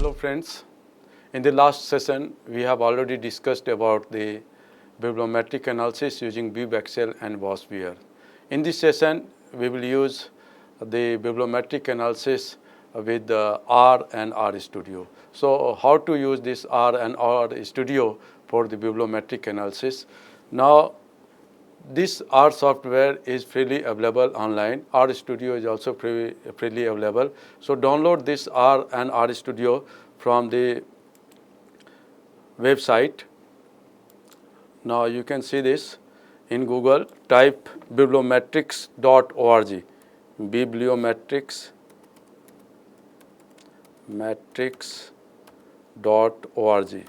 Hello friends. In the last session, we have already discussed about the bibliometric analysis using Bib Excel and WASPWare. In this session, we will use the bibliometric analysis with R and R Studio. So how to use this R and R Studio for the bibliometric analysis? Now, this R software is freely available online. R Studio is also freely available. So download this R and R Studio from the website. Now you can see this in Google. Type bibliometrics.org. Bibliometrics.org.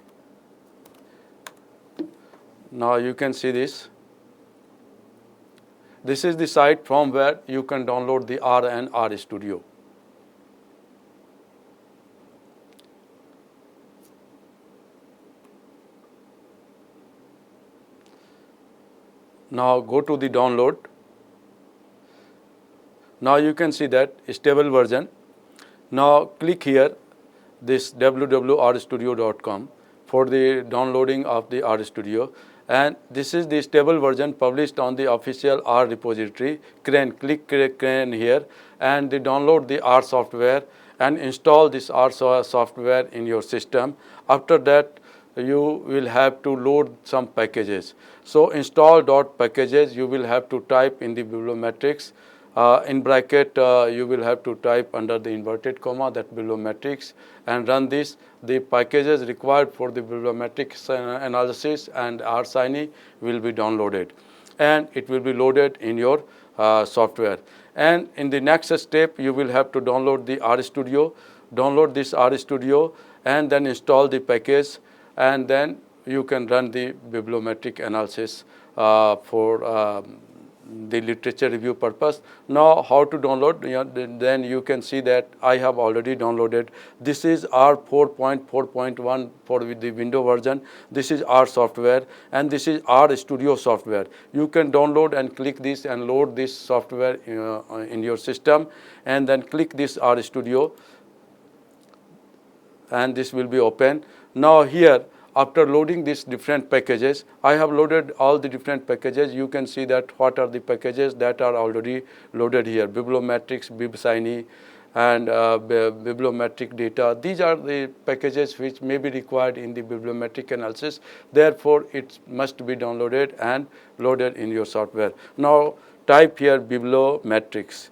Now you can see this. This is the site from where you can download the R and R Studio. Now go to the download. Now you can see that stable version. Now click here, this www.rstudio.com for the downloading of the R Studio. And this is the stable version published on the official R repository. Click CRAN here and download the R software and install this R software in your system. After that, you will have to load some packages. So install .packages, you will have to type in the bibliometrics. In bracket, you will have to type under the inverted comma that bibliometrics and run this. The packages required for the bibliometric analysis and RSINE will be downloaded and it will be loaded in your software. And in the next step, you will have to download the R Studio, download this R Studio and then install the package, and then you can run the bibliometric analysis for the literature review purpose. Now how to download? Then you can see that I have already downloaded. This is R 4.4.1 for the Windows version. This is R software and this is R Studio software. You can download and click this and load this software in your system, and then click this R Studio and this will be open. Now here, after loading these different packages, I have loaded all the different packages. You can see that what are the packages that are already loaded here. Bibliometrics, BibSINE and bibliometric data. These are the packages which may be required in the bibliometric analysis. Therefore, it must be downloaded and loaded in your software. Now type here bibliometrics,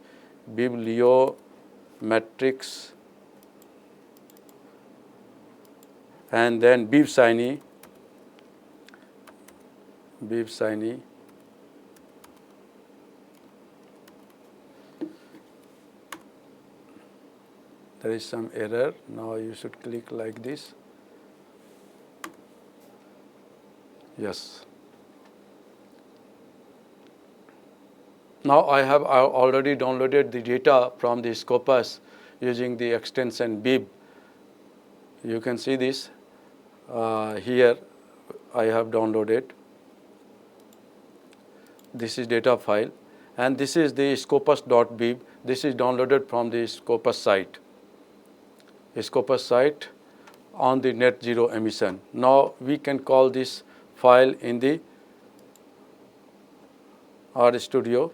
bibliometrics, and then BibSINE, there is some error. Now you should click like this. Yes. Now I have already downloaded the data from the Scopus using the extension Bib. You can see this. Here I have downloaded. This is data file and this is the scopus.bib. This is downloaded from the Scopus site. Scopus site on the net zero emission. Now we can call this file in the R Studio.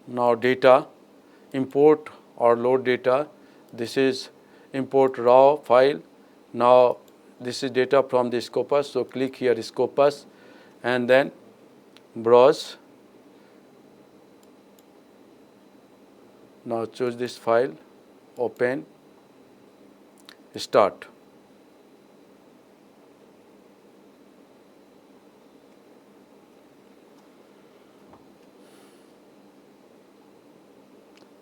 Now data, import or load data. This is import raw file. Now this is data from the Scopus. So click here Scopus and then browse. Now choose this file, open, start.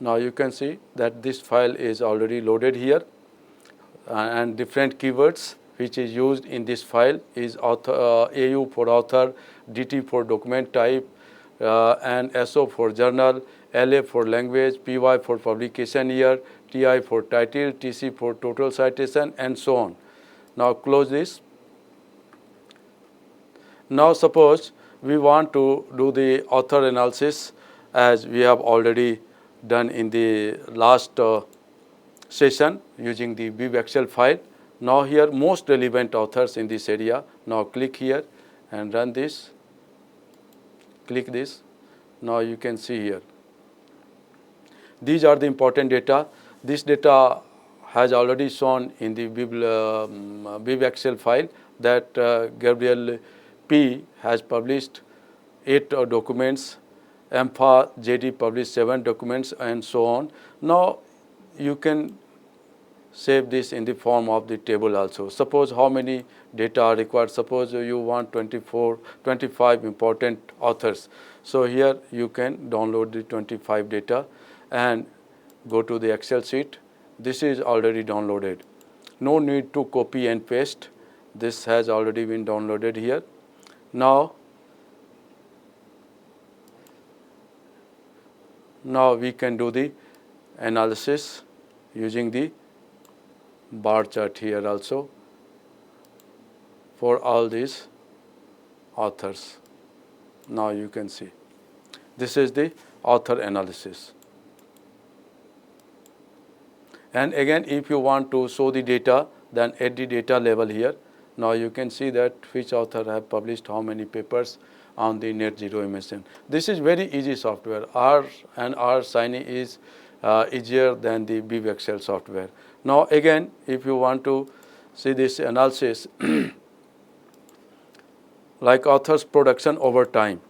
Now you can see that this file is already loaded here and different keywords which is used in this file is author, AU for author, DT for document type, and SO for journal, LA for language, PY for publication year, TI for title, TC for total citation, and so on. Now close this. Now suppose we want to do the author analysis as we have already done in the last session using the Bib Excel file. Now here most relevant authors in this area. Now click here and run this. Click this. Now you can see here. These are the important data. This data has already shown in the Bib Excel file that Gabriel P has published 8 documents, EMPA JD published 7 documents, and so on. Now you can save this in the form of the table also. Suppose how many data are required. Suppose you want 25 important authors. So here you can download the 25 data and go to the Excel sheet. This is already downloaded. No need to copy and paste. This has already been downloaded here. Now we can do the analysis using the bar chart here also for all these authors. Now you can see this is the author analysis. And again, if you want to show the data, then at the data level here, now you can see that which author have published how many papers on the net zero emission. This is very easy software. R Shiny is easier than the Bib Excel software. Now again, if you want to see this analysis, like author's production over time,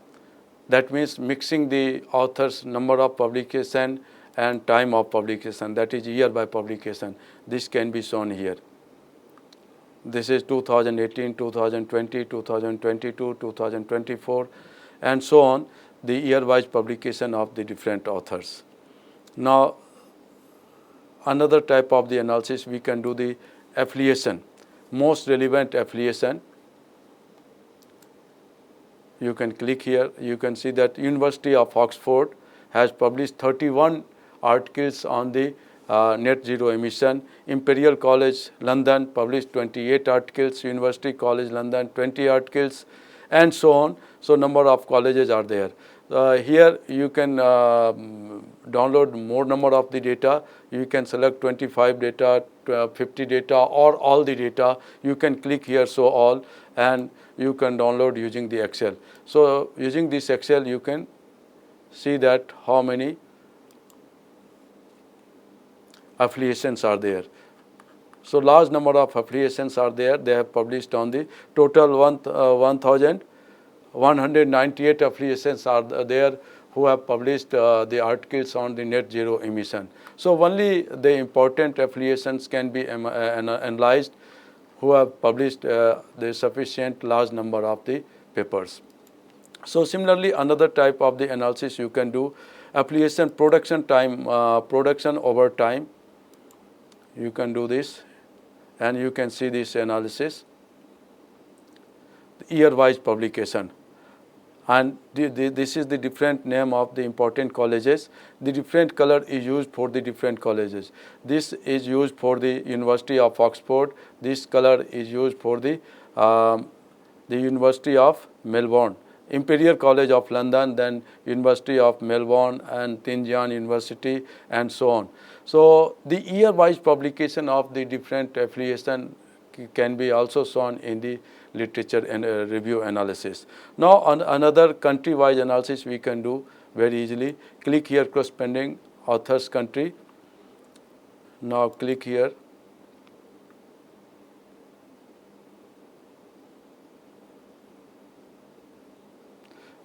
that means mixing the author's number of publication and time of publication, that is year by publication. This can be shown here. This is 2018, 2020, 2022, 2024, and so on, the year-wise publication of the different authors. Now, another type of the analysis, we can do the affiliation, most relevant affiliation. You can click here. You can see that University of Oxford has published 31 articles on the net zero emission. Imperial College London published 28 articles, University College London 20 articles, and so on. So number of colleges are there. Here you can download more number of the data. You can select 25 data, 50 data, or all the data. You can click here show all, and you can download using the Excel. So using this Excel you can see that how many affiliations are there. So large number of affiliations are there. They have published on the total 1,198 affiliations are there who have published the articles on the net zero emission. So only the important affiliations can be analyzed who have published the sufficient large number of the papers. So similarly, another type of the analysis you can do, affiliation production time, production over time. You can do this and you can see this analysis, year-wise publication. And this is the different name of the important colleges. The different color is used for the different colleges. This is used for the University of Oxford. This color is used for the University of Melbourne. Imperial College of London, then University of Melbourne and Tinjan University, and so on. So the year-wise publication of the different affiliation can be also shown in the literature and review analysis. Now on another country-wise analysis we can do very easily. Click here corresponding author's country. Now click here.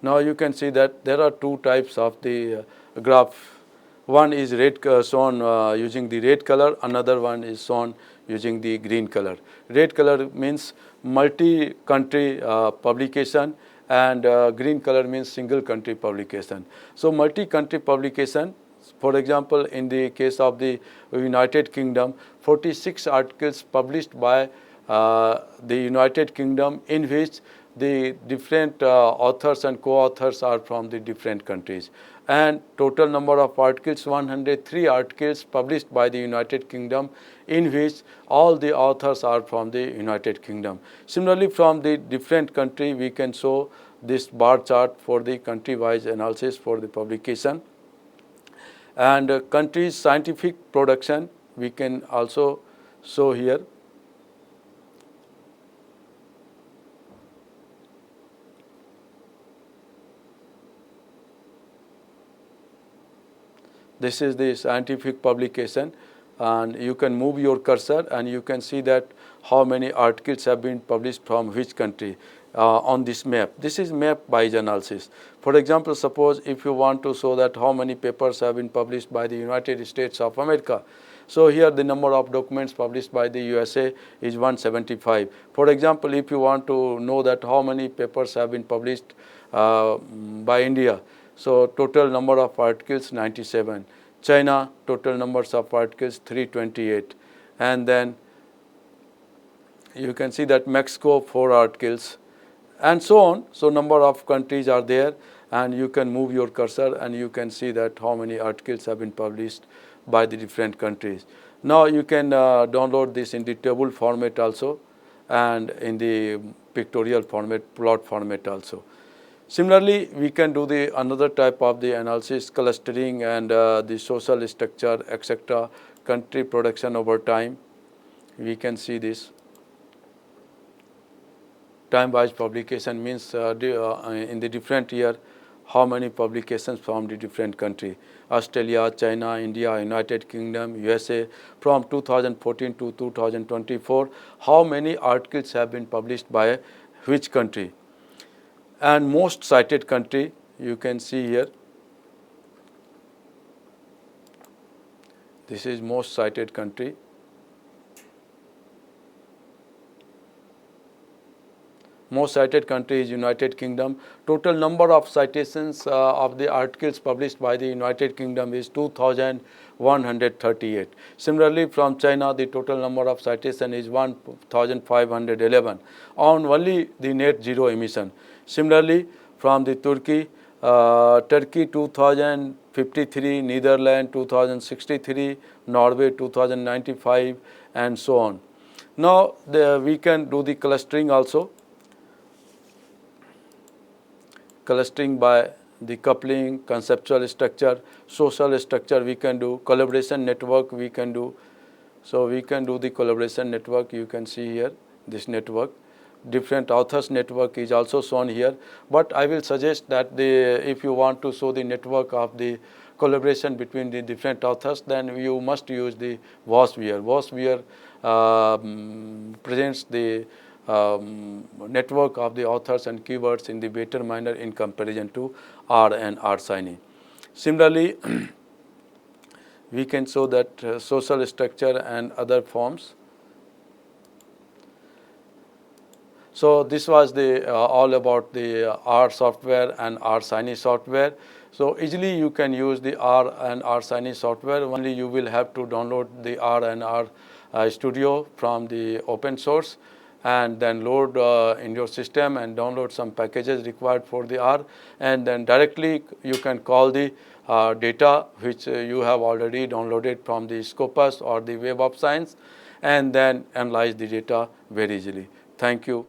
Now you can see that there are two types of the graph. One is red shown using the red color, another one is shown using the green color. Red color means multi-country publication, and green color means single country publication. So multi-country publication, for example, in the case of the United Kingdom, 46 articles published by the United Kingdom, in which the different authors and co-authors are from the different countries. And total number of articles, 103 articles published by the United Kingdom, in which all the authors are from the United Kingdom. Similarly, from the different country, we can show this bar chart for the country-wise analysis for the publication. And country's scientific production we can also show here. This is the scientific publication, and you can move your cursor and you can see that how many articles have been published from which country on this map. This is map Bayes analysis. For example, suppose if you want to show that how many papers have been published by the United States of America. So here the number of documents published by the USA is 175. For example, if you want to know that how many papers have been published by India, so total number of articles 97. China, total numbers of articles 328. And then you can see that Mexico 4 articles and so on. So number of countries are there, and you can move your cursor and you can see that how many articles have been published by the different countries. Now you can download this in the table format also, and in the pictorial format, plot format also. Similarly, we can do the another type of the analysis, clustering and the social structure, etc., country production over time. We can see this. Time-wise publication means in the different year, how many publications from the different country. Australia, China, India, United Kingdom, USA, from 2014 to 2024, how many articles have been published by which country. And most cited country you can see here. This is most cited country. Most cited country is United Kingdom. Total number of citations of the articles published by the United Kingdom is 2,138. Similarly, from China, the total number of citation is 1,511 on only the net zero emission. Similarly, from the Turkey 2053, Netherlands 2063, Norway 2095, and so on. Now we can do the clustering also. Clustering by the coupling, conceptual structure, social structure we can do, collaboration network we can do. So we can do the collaboration network, you can see here this network. Different authors network is also shown here, but I will suggest that if you want to show the network of the collaboration between the different authors, then you must use the WOSWIR. WOSWIR presents the network of the authors and keywords in the better manner in comparison to R and R signing. Similarly, we can show that social structure and other forms. So this was the all about the R software and R signing software. So easily you can use the R and R signing software. Only you will have to download the R and R studio from the open source, and then load in your system and download some packages required for the R, and then directly you can call the data which you have already downloaded from the Scopus or the Web of Science, and then analyze the data very easily. Thank you.